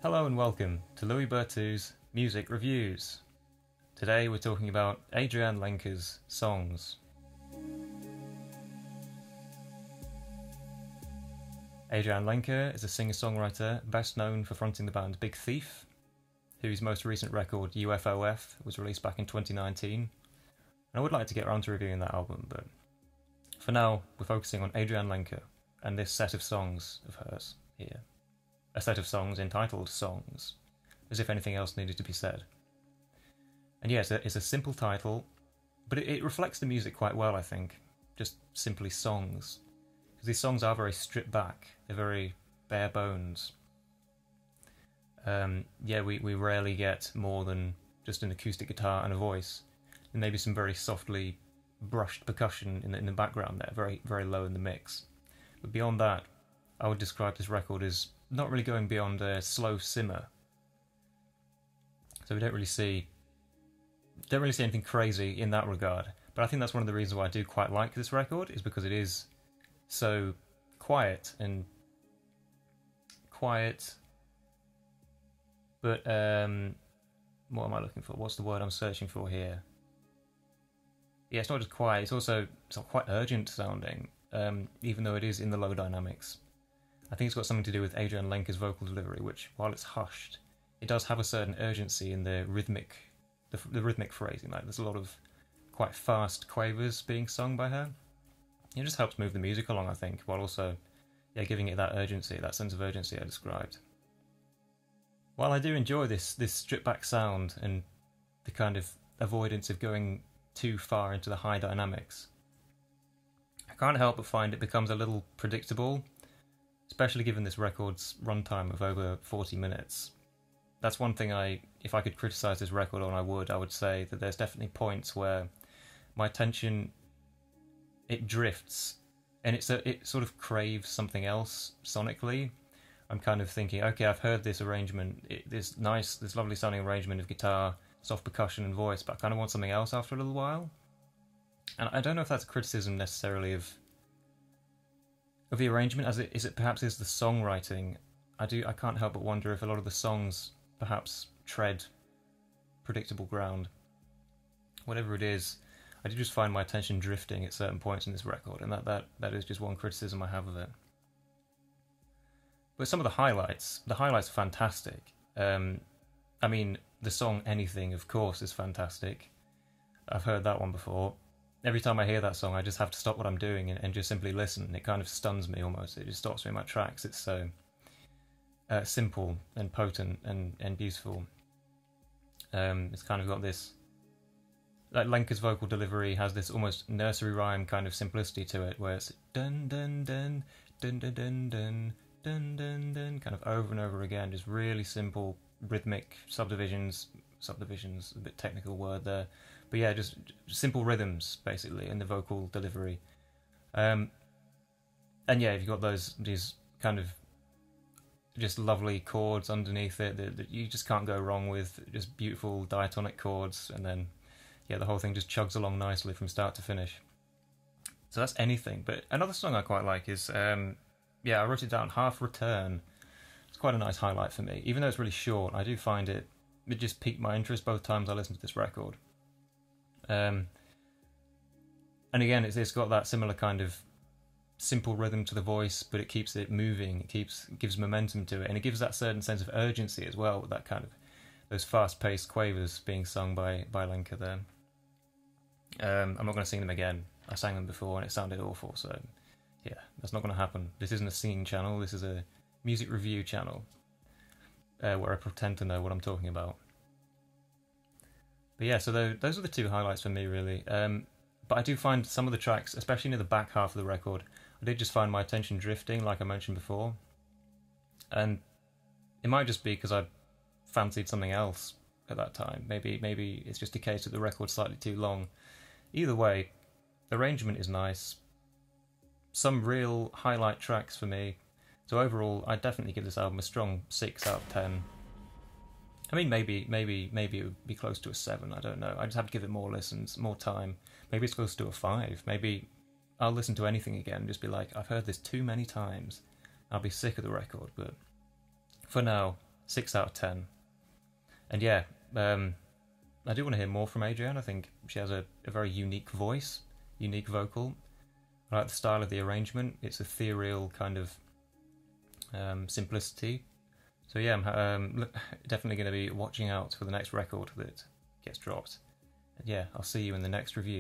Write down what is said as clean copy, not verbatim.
Hello and welcome to Louis Bertou's Music Reviews. Today we're talking about Adrianne Lenker's songs. Adrianne Lenker is a singer-songwriter best known for fronting the band Big Thief, whose most recent record UFOF was released back in 2019. And I would like to get around to reviewing that album, but for now we're focusing on Adrianne Lenker and this set of songs of hers here. A set of songs entitled Songs, as if anything else needed to be said. And yes, it's a simple title, but it reflects the music quite well, I think. Just simply songs. Because these songs are very stripped back, they're very bare bones. We rarely get more than just an acoustic guitar and a voice, and maybe some very softly brushed percussion in the background there, very, very low in the mix. But beyond that, I would describe this record as not really going beyond a slow simmer. So we don't really see anything crazy in that regard. But I think that's one of the reasons why I do quite like this record, is because it is so quiet, but what am I looking for? What's the word I'm searching for here? Yeah, it's not just quiet, it's also quite urgent sounding, even though it is in the low dynamics. I think it's got something to do with Adrianne Lenker's vocal delivery, which, while it's hushed, it does have a certain urgency in the rhythmic phrasing. Like, there's a lot of quite fast quavers being sung by her. It just helps move the music along, I think, while also giving it that urgency, that sense of urgency I described. While I do enjoy this stripped back sound and the kind of avoidance of going too far into the high dynamics, I can't help but find it becomes a little predictable, especially given this record's runtime of over 40 minutes. That's one thing if I could criticise this record on, I would say that there's definitely points where my attention, it drifts, and it sort of craves something else sonically. I'm kind of thinking, okay, I've heard this arrangement, this lovely sounding arrangement of guitar, soft percussion and voice, but I kind of want something else after a little while. And I don't know if that's a criticism necessarily of the arrangement, as it perhaps is the songwriting. I can't help but wonder if a lot of the songs perhaps tread predictable ground. Whatever it is, I do just find my attention drifting at certain points in this record, and that is just one criticism I have of it. But some of the highlights are fantastic. I mean, the song Anything, of course, is fantastic. I've heard that one before. Every time I hear that song, I just have to stop what I'm doing and just simply listen. It kind of stuns me almost. It just stops me in my tracks. It's so simple and potent and beautiful. It's kind of got this, like, Lenker's vocal delivery has this almost nursery rhyme kind of simplicity to it, where it's dun dun dun dun dun dun dun dun dun dun, kind of over and over again, just really simple rhythmic subdivisions, a bit technical word there, but yeah, just simple rhythms basically in the vocal delivery. And yeah, you've got these kind of just lovely chords underneath it that you just can't go wrong with, just beautiful diatonic chords, and then the whole thing just chugs along nicely from start to finish. So that's Anything. But another song I quite like is I wrote it down, Half Return. It's quite a nice highlight for me. Even though it's really short, I do find it just piqued my interest both times I listened to this record. And again, it's got that similar kind of simple rhythm to the voice, but it keeps it moving, gives momentum to it, and it gives that certain sense of urgency as well, with that kind of those fast-paced quavers being sung by Lenker there. I'm not going to sing them again. I sang them before and it sounded awful, so yeah, that's not going to happen. This isn't a singing channel, this is a music review channel, where I pretend to know what I'm talking about. But yeah, so those are the two highlights for me, really. But I do find some of the tracks, especially near the back half of the record, I did just find my attention drifting, like I mentioned before. And it might just be because I fancied something else at that time. Maybe it's just a case that the record's slightly too long. Either way, the arrangement is nice. Some real highlight tracks for me. So overall, I'd definitely give this album a strong 6 out of 10. I mean, maybe it would be close to a 7, I don't know. I just have to give it more listens, more time. Maybe it's close to a 5. Maybe I'll listen to Anything again and just be like, I've heard this too many times. I'll be sick of the record, but for now, 6 out of 10. And yeah, I do want to hear more from Adrianne. I think she has a very unique voice, unique vocal. I like the style of the arrangement. It's ethereal kind of simplicity. So yeah, I'm definitely going to be watching out for the next record that gets dropped. And yeah, I'll see you in the next review.